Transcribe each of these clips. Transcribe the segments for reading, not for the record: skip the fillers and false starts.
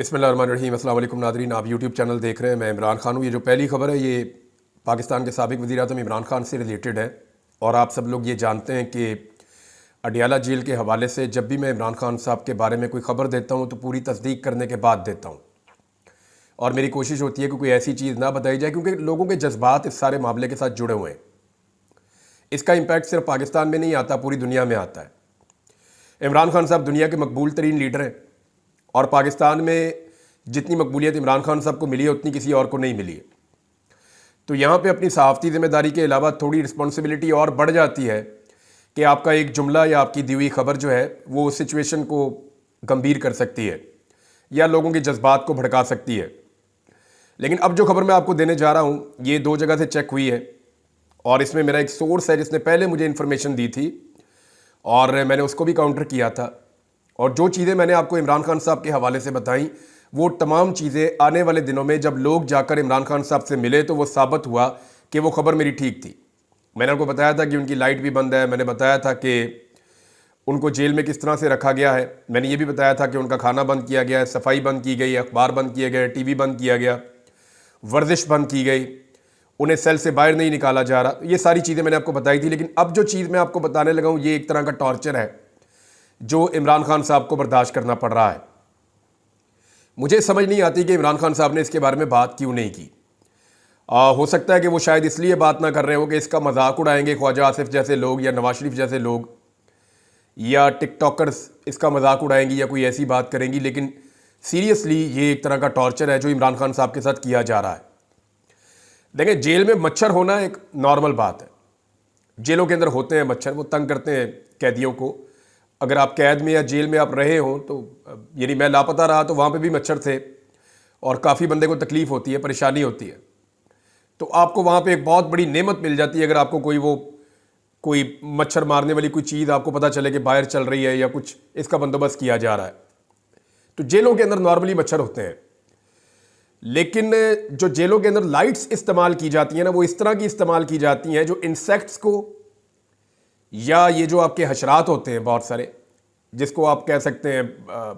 बिस्मिल्लाहिर्रहमानिर्रहीम। अस्सलाम वालेकुम नादरीन, आप यूट्यूब चैनल देख रहे हैं। मैं इमरान खान हूँ। ये जो पहली खबर है ये पाकिस्तान के साबिक़ वज़ीर-ए-आज़म इमरान खान से रिलेटेड है। और आप सब लोग ये जानते हैं कि अडियाला जेल के हवाले से जब भी मैं इमरान खान साहब के बारे में कोई ख़बर देता हूँ तो पूरी तस्दीक करने के बाद देता हूँ, और मेरी कोशिश होती है कि कोई ऐसी चीज़ ना बताई जाए, क्योंकि लोगों के जज्बात इस सारे मामले के साथ जुड़े हुए हैं। इसका इम्पैक्ट सिर्फ पाकिस्तान में नहीं आता, पूरी दुनिया में आता है। इमरान खान साहब दुनिया के मकबूल तरीन लीडर हैं, और पाकिस्तान में जितनी मकबूलियत इमरान खान साहब को मिली है उतनी किसी और को नहीं मिली है। तो यहाँ पे अपनी सहाफ़ती ज़िम्मेदारी के अलावा थोड़ी रिस्पॉन्सिबिलिटी और बढ़ जाती है कि आपका एक जुमला या आपकी दी हुई खबर जो है वो सिचुएशन को गंभीर कर सकती है या लोगों के जज्बात को भड़का सकती है। लेकिन अब जो खबर मैं आपको देने जा रहा हूँ ये दो जगह से चेक हुई है, और इसमें मेरा एक सोर्स है जिसने पहले मुझे इन्फॉर्मेशन दी थी और मैंने उसको भी काउंटर किया था। और जो चीज़ें मैंने आपको इमरान खान साहब के हवाले से बताई वो तमाम चीज़ें आने वाले दिनों में जब लोग जाकर इमरान खान साहब से मिले तो वो साबित हुआ कि वो खबर मेरी ठीक थी। मैंने उनको बताया था कि उनकी लाइट भी बंद है, मैंने बताया था कि उनको जेल में किस तरह से रखा गया है, मैंने ये भी बताया था कि उनका खाना बंद किया गया है, सफाई बंद की गई, अखबार बंद किए गए, टीवी बंद किया गया, वर्जिश बंद की गई, उन्हें सेल से बाहर नहीं निकाला जा रहा। ये सारी चीज़ें मैंने आपको बताई थी। लेकिन अब जो चीज़ मैं आपको बताने लगा हूँ ये एक तरह का टॉर्चर है जो इमरान खान साहब को बर्दाश्त करना पड़ रहा है। मुझे समझ नहीं आती कि इमरान खान साहब ने इसके बारे में बात क्यों नहीं की। हो सकता है कि वो शायद इसलिए बात ना कर रहे हो कि इसका मजाक उड़ाएंगे ख्वाजा आसिफ जैसे लोग या नवाज शरीफ जैसे लोग या टिकटॉकर्स इसका मजाक उड़ाएंगी या कोई ऐसी बात करेंगी। लेकिन सीरियसली ये एक तरह का टॉर्चर है जो इमरान खान साहब के साथ किया जा रहा है। देखें, जेल में मच्छर होना एक नॉर्मल बात है। जेलों के अंदर होते हैं मच्छर, वो तंग करते हैं कैदियों को। अगर आप कैद में या जेल में आप रहे हों तो यानी मैं लापता रहा तो वहाँ पे भी मच्छर थे और काफ़ी बंदे को तकलीफ़ होती है, परेशानी होती है। तो आपको वहाँ पे एक बहुत बड़ी नेमत मिल जाती है अगर आपको कोई मच्छर मारने वाली कोई चीज़ आपको पता चले कि बाहर चल रही है या कुछ इसका बंदोबस्त किया जा रहा है। तो जेलों के अंदर नॉर्मली मच्छर होते हैं। लेकिन जो जेलों के अंदर लाइट्स इस्तेमाल की जाती हैं ना, वो इस तरह की इस्तेमाल की जाती हैं जो इंसेक्ट्स को या ये जो आपके हशरात होते हैं बहुत सारे, जिसको आप कह सकते हैं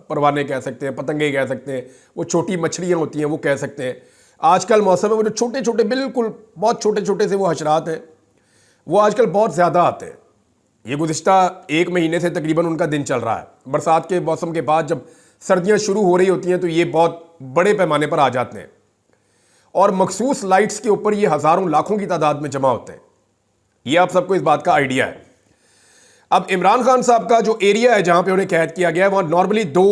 परवाने कह सकते हैं, पतंगे कह सकते हैं, वो छोटी मछलियाँ होती हैं वो कह सकते हैं। आजकल मौसम में वो जो छोटे छोटे बिल्कुल बहुत छोटे छोटे से वो हशरात हैं वो आजकल बहुत ज़्यादा आते हैं। ये गुज़िश्ता एक महीने से तकरीबन उनका दिन चल रहा है। बरसात के मौसम के बाद जब सर्दियाँ शुरू हो रही होती हैं तो ये बहुत बड़े पैमाने पर आ जाते हैं और मखसूस लाइट्स के ऊपर ये हज़ारों लाखों की तादाद में जमा होते हैं। ये आप सबको इस बात का आइडिया है। अब इमरान खान साहब का जो एरिया है जहां पे उन्हें कैद किया गया है वहां नॉर्मली 2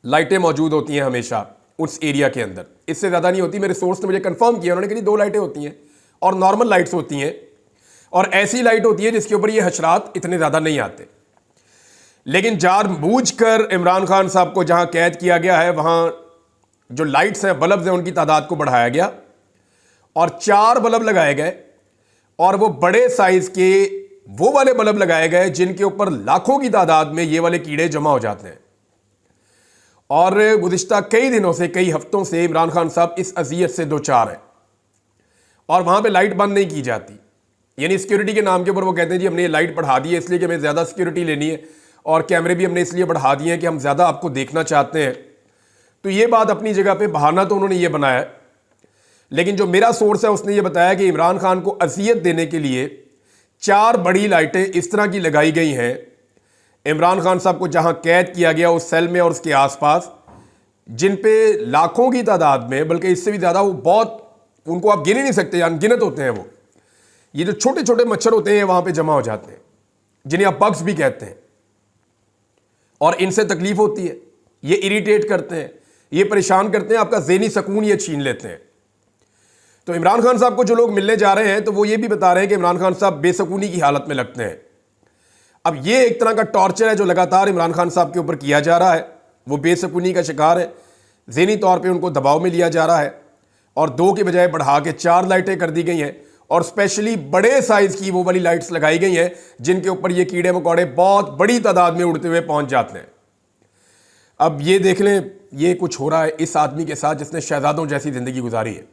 लाइटें मौजूद होती हैं हमेशा उस एरिया के अंदर, इससे ज़्यादा नहीं होती। मेरे सोर्स ने मुझे कंफर्म किया, उन्होंने कहा 2 लाइटें होती हैं और नॉर्मल लाइट्स होती हैं और ऐसी लाइट होती है जिसके ऊपर ये हशरात इतने ज़्यादा नहीं आते। लेकिन जानबूझकर इमरान खान साहब को जहां कैद किया गया है वहां जो लाइट्स हैं, बल्ब हैं, उनकी तादाद को बढ़ाया गया और 4 बल्ब लगाए गए और वो बड़े साइज के वो वाले बल्ब लगाए गए जिनके ऊपर लाखों की तादाद में ये वाले कीड़े जमा हो जाते हैं। और गुज़िश्ता कई दिनों से, कई हफ्तों से इमरान खान साहब इस अज़ियत से दो चार हैं और वहां पे लाइट बंद नहीं की जाती। यानी सिक्योरिटी के नाम के ऊपर वो कहते हैं जी हमने ये लाइट बढ़ा दी है इसलिए कि हमें ज़्यादा सिक्योरिटी लेनी है और कैमरे भी हमने इसलिए बढ़ा दिए हैं कि हम ज़्यादा आपको देखना चाहते हैं। तो ये बात अपनी जगह पे बहाना तो उन्होंने ये बनाया, लेकिन जो मेरा सोर्स है उसने ये बताया कि इमरान खान को अज़ियत देने के लिए 4 बड़ी लाइटें इस तरह की लगाई गई हैं इमरान खान साहब को जहां कैद किया गया उस सेल में और उसके आसपास, जिन पे लाखों की तादाद में, बल्कि इससे भी ज़्यादा, वो बहुत, उनको आप गिन ही नहीं सकते, अनगिनत होते हैं वो। ये जो छोटे छोटे मच्छर होते हैं वहां पे जमा हो जाते हैं जिन्हें आप बग्स भी कहते हैं और इनसे तकलीफ होती है। ये इरिटेट करते हैं, ये परेशान करते हैं, आपका ज़हनी सुकून ये छीन लेते हैं। तो इमरान खान साहब को जो लोग मिलने जा रहे हैं तो वो ये भी बता रहे हैं कि इमरान खान साहब बेसुकूनी की हालत में लगते हैं। अब ये एक तरह का टॉर्चर है जो लगातार इमरान खान साहब के ऊपर किया जा रहा है। वो बेसुकूनी का शिकार है, ज़हनी तौर पे उनको दबाव में लिया जा रहा है और 2 के बजाय बढ़ा के 4 लाइटें कर दी गई हैं और स्पेशली बड़े साइज़ की वो वाली लाइट्स लगाई गई हैं जिनके ऊपर ये कीड़े मकोड़े बहुत बड़ी तादाद में उड़ते हुए पहुँच जाते हैं। अब ये देख लें ये कुछ हो रहा है इस आदमी के साथ जिसने शहजादों जैसी ज़िंदगी गुजारी है,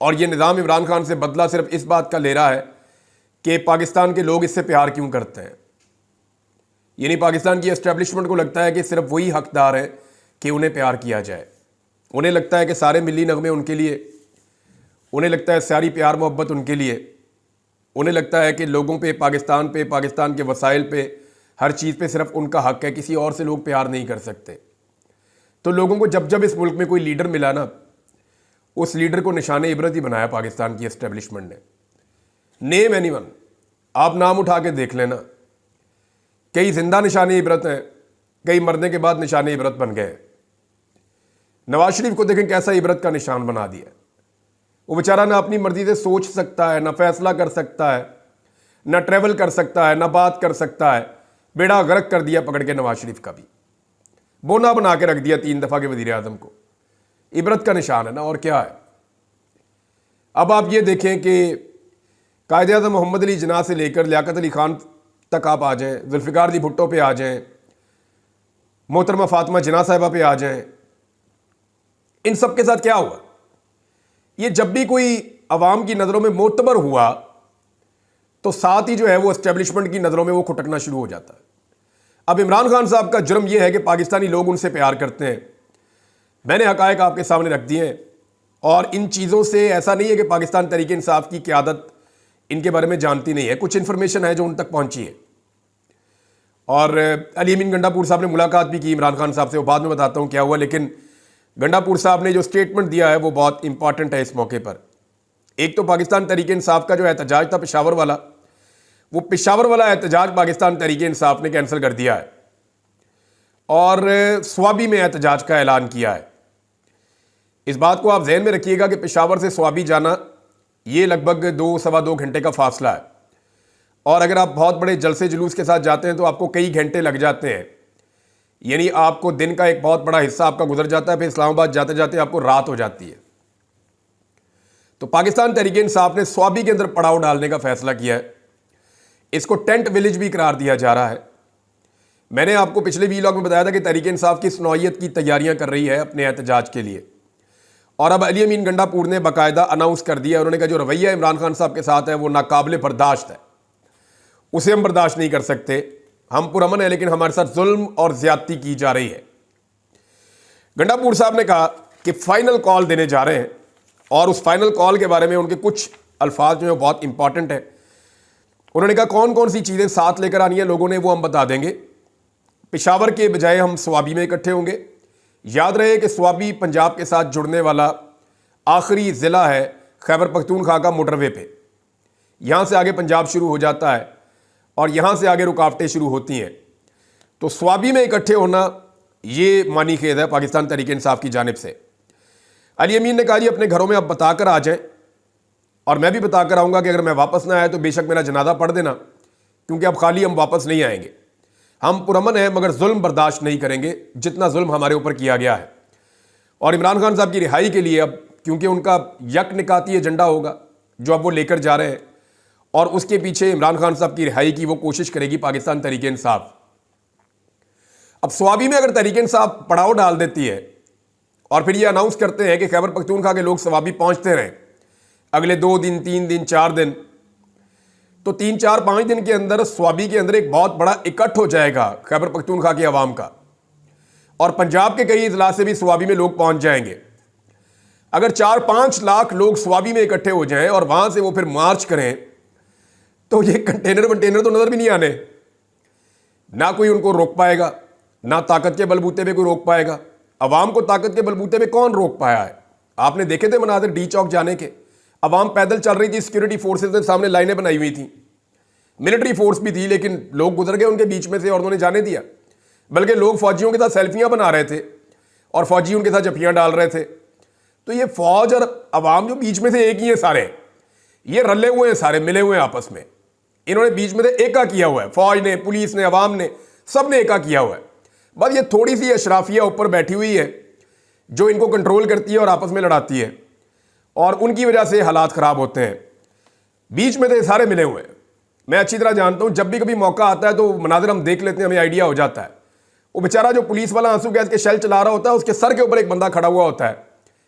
और ये निज़ाम इमरान खान से बदला सिर्फ इस बात का ले रहा है कि पाकिस्तान के लोग इससे प्यार क्यों करते हैं। यानी पाकिस्तान की एस्टेब्लिशमेंट को लगता है कि सिर्फ वही हकदार है कि उन्हें प्यार किया जाए। उन्हें लगता है कि सारे मिली नगमे उनके लिए, उन्हें लगता है सारी प्यार मोहब्बत उनके लिए, उन्हें लगता है कि लोगों पे, पाकिस्तान के वसाइल पे, हर चीज़ पे सिर्फ उनका हक है, किसी और से लोग प्यार नहीं कर सकते। तो लोगों को जब जब इस मुल्क में कोई लीडर मिला ना, उस लीडर को निशाने इबरत ही बनाया पाकिस्तान की एस्टेब्लिशमेंट ने। नेम एनीवन, आप नाम उठा के देख लेना, कई जिंदा निशाने इबरत हैं, कई मरने के बाद निशाने इबरत बन गए। नवाज शरीफ को देखें कैसा इबरत का निशान बना दिया। वो बेचारा ना अपनी मर्जी से सोच सकता है, ना फैसला कर सकता है, ना ट्रैवल कर सकता है, ना बात कर सकता है। बेड़ा गर्क कर दिया पकड़ के नवाज शरीफ का भी, बोना बना के रख दिया 3 दफ़ा के वज़ीर आज़म को। इबरत का निशान है ना, और क्या है। अब आप ये देखें कि कायदे आज़म मोहम्मद अली जिन्ना से लेकर लियाकत अली खान तक आप आ जाएं, जुल्फ़िकार अली भुट्टो पे आ जाएं, मोहतरमा फातिमा जिन्ना साहिबा पे आ जाएं, इन सब के साथ क्या हुआ? ये जब भी कोई अवाम की नज़रों में मोतबर हुआ तो साथ ही जो है वो एस्टेब्लिशमेंट की नज़रों में वो खुटकना शुरू हो जाता है। अब इमरान खान साहब का जुर्म यह है कि पाकिस्तानी लोग उनसे प्यार करते हैं। मैंने हकायक आपके सामने रख दिए हैं, और इन चीज़ों से ऐसा नहीं है कि पाकिस्तान तहरीक इंसाफ की क़यादत इनके बारे में जानती नहीं है। कुछ इन्फॉर्मेशन है जो उन तक पहुंची है, और अली अमीन गंडापुर साहब ने मुलाकात भी की इमरान खान साहब से, वो बाद में बताता हूँ क्या हुआ। लेकिन गंडापुर साहब ने जो स्टेटमेंट दिया है वो बहुत इंपॉर्टेंट है इस मौके पर। एक तो पाकिस्तान तहरीक इंसाफ का जो एहतजाज था पेशावर वाला, वो पेशावर वाला एहतजाज पाकिस्तान तहरीक इंसाफ ने कैंसिल कर दिया है, और स्वाबी में एहतजाज का ऐलान किया है। इस बात को आप जहन में रखिएगा कि पेशावर से स्वाबी जाना ये लगभग 2-2.25 घंटे का फासला है, और अगर आप बहुत बड़े जलसे जुलूस के साथ जाते हैं तो आपको कई घंटे लग जाते हैं। यानी आपको दिन का एक बहुत बड़ा हिस्सा आपका गुजर जाता है, फिर इस्लामाबाद जाते जाते आपको रात हो जाती है। तो पाकिस्तान तहरीक इंसाफ ने स्वाबी के अंदर पड़ाव डालने का फैसला किया है। इसको टेंट विलेज भी करार दिया जा रहा है। मैंने आपको पिछले वीलॉग में बताया था कि तहरीक इंसाफ किस नौइयत की तैयारियां कर रही है अपने एहतजाज के लिए, और अब अली अमीन गंडापुर ने बाकायदा अनाउंस कर दिया। उन्होंने कहा जो रवैया इमरान खान साहब के साथ है वो नाकाबिले बर्दाश्त है, उसे हम बर्दाश्त नहीं कर सकते। हम पुरअमन है लेकिन हमारे साथ जुल्म और ज्यादती की जा रही है। गंडापुर साहब ने कहा कि फाइनल कॉल देने जा रहे हैं, और उस फाइनल कॉल के बारे में उनके कुछ अल्फाज जो है बहुत इंपॉर्टेंट है। उन्होंने कहा कौन कौन सी चीज़ें साथ लेकर आनी है लोगों ने, वो हम बता देंगे। पेशावर के बजाय हम स्वाबी में इकट्ठे होंगे। याद रहे कि स्वाबी पंजाब के साथ जुड़ने वाला आखिरी ज़िला है खैबर पख्तूनख्वा का मोटरवे पे। यहाँ से आगे पंजाब शुरू हो जाता है और यहाँ से आगे रुकावटें शुरू होती हैं। तो स्वाबी में इकट्ठे होना ये मानी खेद है पाकिस्तान तहरीक इंसाफ की जानिब से। अली अमीन ने कहा जी अपने घरों में आप बताकर आ जाएं, और मैं भी बताकर आऊँगा कि अगर मैं वापस ना आया तो बेशक मेरा जनाजा पढ़ देना, क्योंकि अब खाली हम वापस नहीं आएंगे। हम पुरअमन हैं मगर जुल्म बर्दाश्त नहीं करेंगे जितना जुल्म हमारे ऊपर किया गया है। और इमरान खान साहब की रिहाई के लिए अब क्योंकि उनका यक निकाती एजेंडा होगा जो अब वो लेकर जा रहे हैं, और उसके पीछे इमरान खान साहब की रिहाई की वो कोशिश करेगी पाकिस्तान तहरीक इंसाफ। अब स्वाबी में अगर तहरीक इंसाफ पड़ाव डाल देती है और फिर ये अनाउंस करते हैं कि खैबर पख्तूनख्वा के लोग स्वाबी पहुंचते रहें अगले 2 दिन 3 दिन 4 दिन, तो 3-4-5 दिन के अंदर स्वाबी के अंदर एक बहुत बड़ा इकट्ठ हो जाएगा खैबर पख्तूनख्वा की आवाम का, और पंजाब के कई इजला से भी स्वाबी में लोग पहुंच जाएंगे। अगर 4-5 लाख लोग स्वाबी में इकट्ठे हो जाएं और वहां से वो फिर मार्च करें तो ये कंटेनर तो नजर भी नहीं आने, ना कोई उनको रोक पाएगा, ना ताकत के बलबूते पे कोई रोक पाएगा। अवाम को ताकत के बलबूते पे कौन रोक पाया है? आपने देखे थे मनाजिर डी चौक जाने के, अवाम पैदल चल रही थी, सिक्योरिटी फोर्सेज ने सामने लाइनें बनाई हुई थी, मिलिट्री फोर्स भी थी, लेकिन लोग गुजर गए उनके बीच में से और उन्होंने जाने दिया। बल्कि लोग फौजियों के साथ सेल्फियां बना रहे थे और फौजी उनके साथ जफियां डाल रहे थे। तो ये फौज और अवाम जो बीच में से एक ही है, सारे ये रले हुए हैं, सारे मिले हुए हैं आपस में। इन्होंने बीच में से एका किया हुआ है, फौज ने, पुलिस ने, अवाम ने, सब ने एका किया हुआ है। बस ये थोड़ी सी अशराफिया ऊपर बैठी हुई है जो इनको कंट्रोल करती है और आपस में लड़ाती है, और उनकी वजह से हालात ख़राब होते हैं। बीच में तो सारे मिले हुए हैं। मैं अच्छी तरह जानता हूँ, जब भी कभी मौका आता है तो मनाजिर हम देख लेते हैं, हमें आइडिया हो जाता है। वो बेचारा जो पुलिस वाला आंसू गैस के शेल चला रहा होता है, उसके सर के ऊपर एक बंदा खड़ा हुआ होता है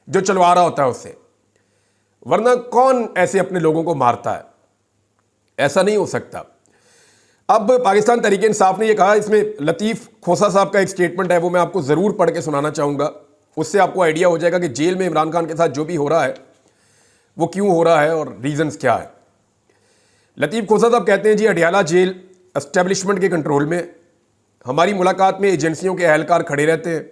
जो चलवा रहा होता है उससे, वरना कौन ऐसे अपने लोगों को मारता है? ऐसा नहीं हो सकता। अब पाकिस्तान तहरीक इंसाफ ने ये कहा, इसमें लतीफ़ खोसा साहब का एक स्टेटमेंट है, वो मैं आपको ज़रूर पढ़ के सुनाना चाहूँगा। उससे आपको आइडिया हो जाएगा कि जेल में इमरान खान के साथ जो भी हो रहा है वो क्यों हो रहा है और रीजंस क्या है। लतीफ़ खोसा साहब कहते हैं, जी अडियाला जेल एस्टेब्लिशमेंट के कंट्रोल में। हमारी मुलाकात में एजेंसियों के अहलकार खड़े रहते हैं।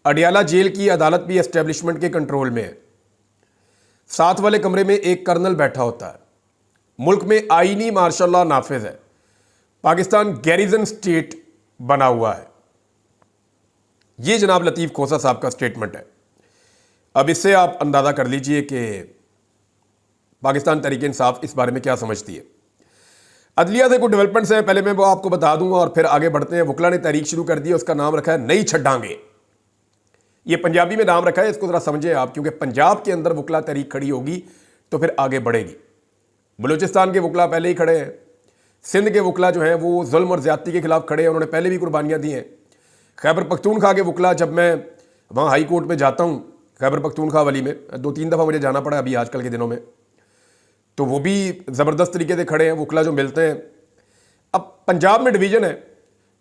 अडियाला जेल की अदालत भी एस्टेब्लिशमेंट के कंट्रोल में है। साथ वाले कमरे में एक कर्नल बैठा होता है। मुल्क में आईनी मार्शल लॉ नाफिज है। पाकिस्तान गैरिजन स्टेट बना हुआ है। ये जनाब लतीफ़ खोसा साहब का स्टेटमेंट है। अब इससे आप अंदाज़ा कर लीजिए कि पाकिस्तान तहरीक इंसाफ इस बारे में क्या समझती है। अदलिया से कुछ डेवलपमेंट्स हैं, पहले मैं वो आपको बता दूंगा और फिर आगे बढ़ते हैं। वकला ने तहरीक शुरू कर दी है, उसका नाम रखा है नई छड्डांगे। ये पंजाबी में नाम रखा है, इसको ज़रा समझें आप, क्योंकि पंजाब के अंदर वकला तहरीक खड़ी होगी तो फिर आगे बढ़ेगी। बलूचिस्तान के वकला पहले ही खड़े हैं। सिंध के वकला जो हैं वो जुल्म और ज़्यादती के खिलाफ खड़े हैं, उन्होंने पहले भी कुर्बानियाँ दी हैं। खैबर पख्तूनख्वा के वकला, जब मैं वहाँ हाई कोर्ट में जाता हूँ खैबर पख्तूनख्वा वाली में, 2-3 दफ़ा मुझे जाना पड़ा अभी आजकल के दिनों में, तो वो भी ज़बरदस्त तरीके से खड़े हैं वकला जो मिलते हैं। अब पंजाब में डिवीज़न है,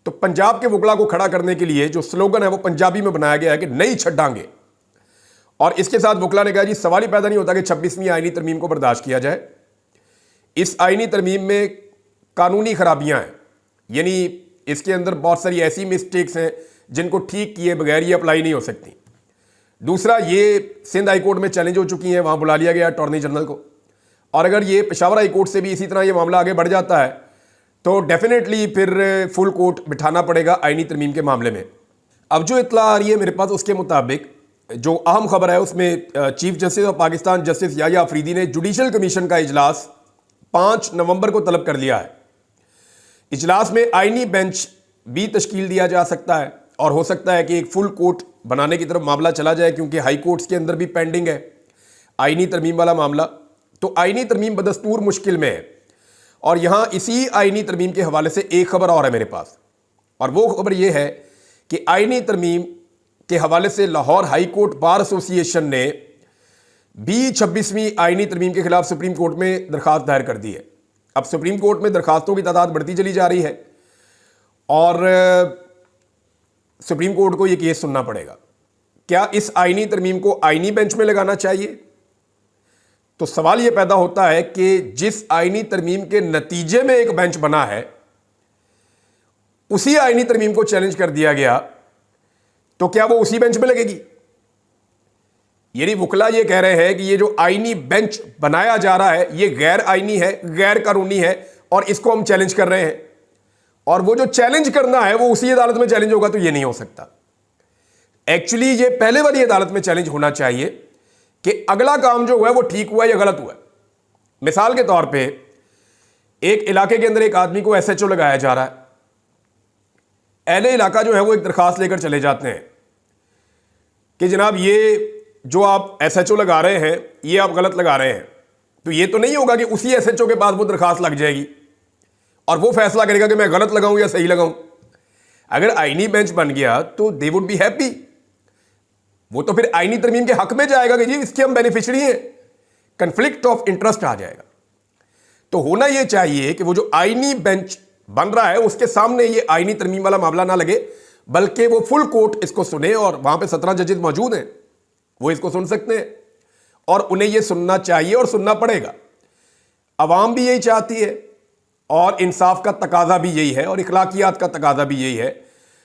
तो पंजाब के वकला को खड़ा करने के लिए जो स्लोगन है वो पंजाबी में बनाया गया है कि नई छड्डांगे। और इसके साथ वकला ने कहा, जी सवाल ही पैदा नहीं होता कि 26वीं आईनी तरमीम को बर्दाश्त किया जाए। इस आईनी तरमीम में कानूनी खराबियां हैं, यानी इसके अंदर बहुत सारी ऐसी मिस्टेक्स हैं जिनको ठीक किए बगैर ये अप्लाई नहीं हो सकती। दूसरा, ये सिंध हाई कोर्ट में चैलेंज हो चुकी हैं, वहाँ बुला लिया गया अटॉर्नी जनरल को, और अगर ये पेशावर हाई कोर्ट से भी इसी तरह ये मामला आगे बढ़ जाता है तो डेफिनेटली फिर फुल कोर्ट बिठाना पड़ेगा आईनी तरमीम के मामले में। अब जो इत्तला आ रही है मेरे पास, उसके मुताबिक जो अहम खबर है उसमें chief justice of Pakistan justice Yahya Afridi ने जुडिशल कमीशन का इजलास 5 नवंबर को तलब कर लिया है। इजलास में आईनी बेंच भी तश्कील दिया जा सकता है और हो सकता है कि एक फुल कोर्ट बनाने की तरफ मामला चला जाए, क्योंकि हाई कोर्ट्स के अंदर भी पेंडिंग है आईनी तरमीम वाला मामला। तो आईनी तरमीम बदस्तूर मुश्किल में है। और यहाँ इसी आईनी तरमीम के हवाले से एक खबर और है मेरे पास, और वो खबर ये है कि आईनी तरमीम के हवाले से Lahore high court bar association ने भी 26वीं आईनी तरमीम के खिलाफ सुप्रीम कोर्ट में दरखास्त दायर कर दी है। अब सुप्रीम कोर्ट में दरखास्तों की तादाद बढ़ती चली जा रही है और सुप्रीम कोर्ट को यह केस सुनना पड़ेगा। क्या इस आईनी तरमीम को आईनी बेंच में लगाना चाहिए? तो सवाल यह पैदा होता है कि जिस आईनी तरमीम के नतीजे में एक बेंच बना है उसी आईनी तरमीम को चैलेंज कर दिया गया, तो क्या वो उसी बेंच में लगेगी? यानी वकला ये कह रहे हैं कि ये जो आईनी बेंच बनाया जा रहा है ये गैर आईनी है, गैर कानूनी है और इसको हम चैलेंज कर रहे हैं, और वो जो चैलेंज करना है वो उसी अदालत में चैलेंज होगा, तो ये नहीं हो सकता। एक्चुअली ये पहले वाली अदालत में चैलेंज होना चाहिए कि अगला काम जो हुआ है वो ठीक हुआ है या गलत हुआ है। मिसाल के तौर पे एक इलाके के अंदर एक आदमी को एसएचओ लगाया जा रहा है, अहले इलाका जो है वो एक दरखास्त लेकर चले जाते हैं कि जनाब ये जो आप एसएचओ लगा रहे हैं ये आप गलत लगा रहे हैं। तो ये तो नहीं होगा कि उसी एसएचओ के पास वो दरखास्त लग जाएगी और वो फैसला करेगा कि मैं गलत लगाऊं या सही लगाऊं। अगर आईनी बेंच बन गया तो दे वुड बी हैप्पी, वो तो फिर आईनी तरमीम के हक में जाएगा कि जी इसके हम बेनिफिशियरी हैं, कंफ्लिक्ट ऑफ इंटरेस्ट आ जाएगा। तो होना यह चाहिए कि वो जो आईनी बेंच बन रहा है उसके सामने ये आईनी तरमीम वाला मामला ना लगे, बल्कि वो फुल कोर्ट इसको सुने, और वहां पे 17 जजेस मौजूद हैं, वो इसको सुन सकते हैं और उन्हें यह सुनना चाहिए और सुनना पड़ेगा। अवाम भी यही चाहती है और इंसाफ का तकाजा भी यही है और इखलाकियात का तकाजा भी यही है।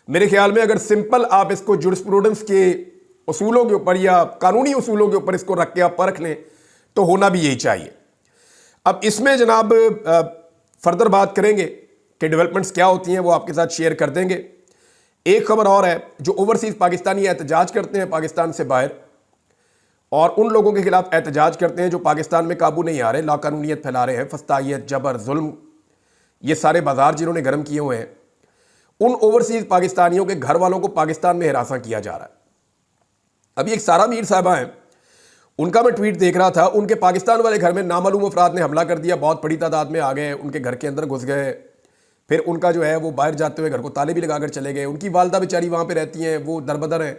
मेरे ख्याल में अगर सिंपल आप इसको जुरिस्प्रूडेंस के उसूलों के ऊपर या कानूनी उसूलों के ऊपर इसको रख के आप परख लें तो होना भी यही चाहिए। अब इसमें जनाब फर्दर बात करेंगे कि डेवलपमेंट्स क्या होती हैं, वो आपके साथ शेयर कर देंगे। एक खबर और है, जो ओवरसीज पाकिस्तानी एहतजाज करते हैं पाकिस्तान से बाहर और उन लोगों के खिलाफ एहतजाज करते हैं जो पाकिस्तान में काबू नहीं आ रहे, लाकानूनियत फैला रहे हैं, फस्तायत, जबर, जुल्म, ये सारे बाजार जिन्होंने गर्म किए हुए हैं, उन ओवरसीज पाकिस्तानियों के घर वालों को पाकिस्तान में हिरासा किया जा रहा है। अभी एक सारा मीर साहबा हैं, उनका मैं ट्वीट देख रहा था, उनके पाकिस्तान वाले घर में नामालूम अफराद ने हमला कर दिया, बहुत बड़ी तादाद में आ गए, उनके घर के अंदर घुस गए, फिर उनका जो है वो बाहर जाते हुए घर को ताले भी लगाकर चले गए, उनकी वालदा बेचारी वहाँ पे रहती हैं, वो दरबदर हैं।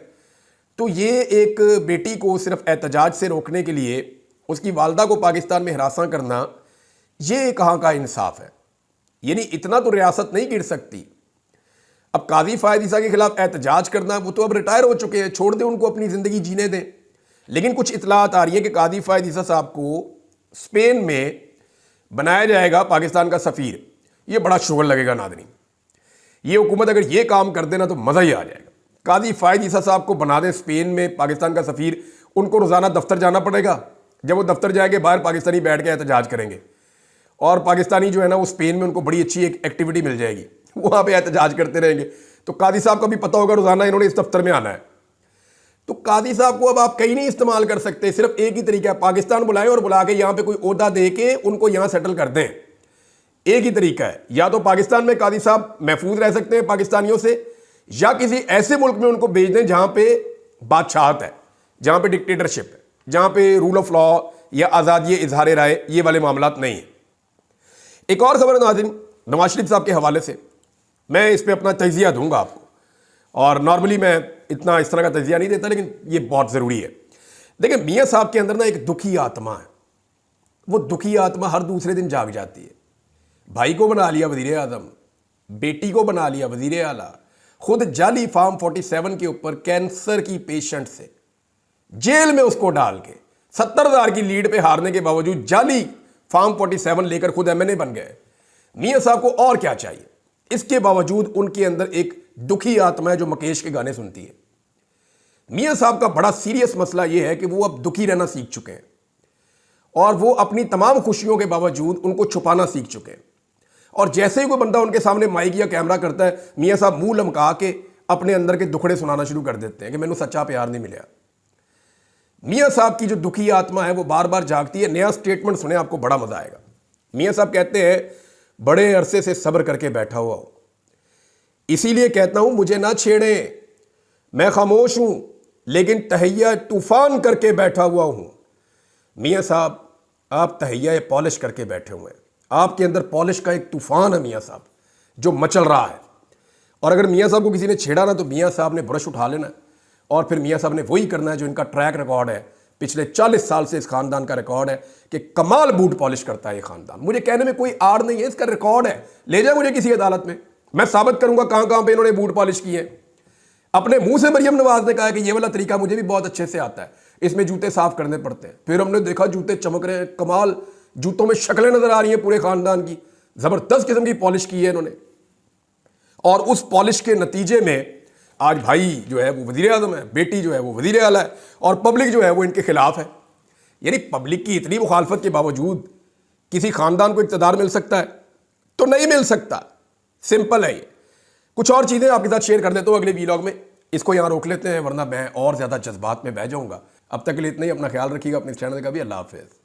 तो ये एक बेटी को सिर्फ एहतजाज से रोकने के लिए उसकी वालदा को पाकिस्तान में हिरासा करना, ये कहाँ का इंसाफ है? यानी इतना तो रियासत नहीं गिर सकती। अब काजी फायद ईसा के खिलाफ एहतजाज करना, वो तो अब रिटायर हो चुके हैं, छोड़ दें उनको, अपनी ज़िंदगी जीने दें। लेकिन कुछ इतलात आ रही है कि काजी फायद ईसा साहब को स्पेन में बनाया जाएगा पाकिस्तान का सफ़ीर। ये बड़ा शुगर लगेगा नाज़रीन। ये हुकूमत अगर ये काम कर देना तो मज़ा ही आ जाएगा। काजी फायद ईसा साहब को बना दें स्पेन में पाकिस्तान का सफ़ीर, उनको रोज़ाना दफ्तर जाना पड़ेगा। जब वो दफ्तर जाएंगे बाहर पाकिस्तानी बैठ के एहतजाज करेंगे, और पाकिस्तानी जो है ना वो स्पेन में उनको बड़ी अच्छी एक एक्टिविटी मिल जाएगी, वहाँ पे एहतजाज करते रहेंगे। तो काजी साहब का भी पता होगा रोज़ाना इन्होंने इस दफ्तर में आना है। तो काजी साहब को अब आप कहीं नहीं इस्तेमाल कर सकते, सिर्फ एक ही तरीका है, पाकिस्तान बुलाएं और बुला के यहाँ पे कोई ओहदा दे के उनको यहाँ सेटल कर दें। एक ही तरीका है, या तो पाकिस्तान में काजी साहब महफूज रह सकते हैं पाकिस्तानियों से, या किसी ऐसे मुल्क में उनको भेज दें जहाँ पे बादशाहत है, जहाँ पे डिक्टेटरशिप है, जहाँ पे रूल ऑफ लॉ या आज़ादी इजहार राय ये वाले मामलात नहीं है। एक और खबर नाज़रीन, नवाज शरीफ साहब के हवाले से मैं इस पर अपना तजिया दूंगा आपको, और नॉर्मली मैं इतना इस तरह का तजिया नहीं देता, लेकिन ये बहुत ज़रूरी है। देखिए, मियाँ साहब के अंदर ना एक दुखी आत्मा है। वो दुखी आत्मा हर दूसरे दिन जाग जाती है। भाई को बना लिया वज़ीर आज़म, बेटी को बना लिया वज़ीर आला, खुद जाली फार्म 47 के ऊपर कैंसर की पेशेंट से जेल में उसको डाल के 70,000 की लीड पे हारने के बावजूद जाली फार्म 47 लेकर खुद एमएनए बन गए। मियाँ साहब को और क्या चाहिए? इसके बावजूद उनके अंदर एक दुखी आत्मा है जो मुकेश के गाने सुनती है। मियाँ साहब का बड़ा सीरियस मसला यह है कि वो अब दुखी रहना सीख चुके हैं, और वो अपनी तमाम खुशियों के बावजूद उनको छुपाना सीख चुके हैं। और जैसे ही कोई बंदा उनके सामने माइक या कैमरा करता है, मियाँ साहब मुंह लमका के अपने अंदर के दुखड़े सुनाना शुरू कर देते हैं कि मैंने सच्चा प्यार नहीं मिला। मियाँ साहब की जो दुखी आत्मा है वो बार बार जागती है। नया स्टेटमेंट सुने, आपको बड़ा मजा आएगा। मियाँ साहब कहते हैं, बड़े अरसे से सब्र करके बैठा हुआ हूं, इसीलिए कहता हूं मुझे ना छेड़े, मैं खामोश हूं लेकिन तहैया तूफान करके बैठा हुआ हूं। मियाँ साहब, आप तहैया पॉलिश करके बैठे हुए हैं, आपके अंदर पॉलिश का एक तूफान है मियाँ साहब जो मचल रहा है। और अगर मियाँ साहब को किसी ने छेड़ा ना तो मियाँ साहब ने ब्रश उठा लेना, और फिर मियाँ साहब ने वही करना है जो इनका ट्रैक रिकॉर्ड है, पिछले 40 साल से इस खानदान का रिकॉर्ड है कि कमाल बूट पॉलिश करता है ये खानदान। मुझे कहने में कोई आड़ नहीं है, इसका रिकॉर्ड है। ले जाए मुझे किसी अदालत में, मैं साबित करूंगा कहां कहां पे इन्होंने बूट पॉलिश किए। अपने मुंह से मरियम नवाज ने कहा कि ये वाला तरीका मुझे भी बहुत अच्छे से आता है, इसमें जूते साफ करने पड़ते हैं। फिर हमने देखा जूते चमक रहे हैं, कमाल, जूतों में शक्लें नजर आ रही हैं पूरे खानदान की, जबरदस्त किस्म की पॉलिश की है इन्होंने। और उस पॉलिश के नतीजे में आज भाई जो है वो वज़ीर आज़म है, बेटी जो है वो वज़ीर आला है, और पब्लिक जो है वो इनके खिलाफ है। यानी पब्लिक की इतनी मुखालफत के बावजूद किसी खानदान को इक़्तिदार मिल सकता है? तो नहीं मिल सकता। सिंपल है ये। कुछ और चीज़ें आपके साथ शेयर कर देता हूँ अगले वीलॉग में, इसको यहाँ रोक लेते हैं वरना मैं और ज़्यादा जज्बात में बह जाऊँगा। अब तक के लिए इतना ही। अपना ख्याल रखिएगा, अपने चैनल का भी। अल्लाह हाफ़िज़।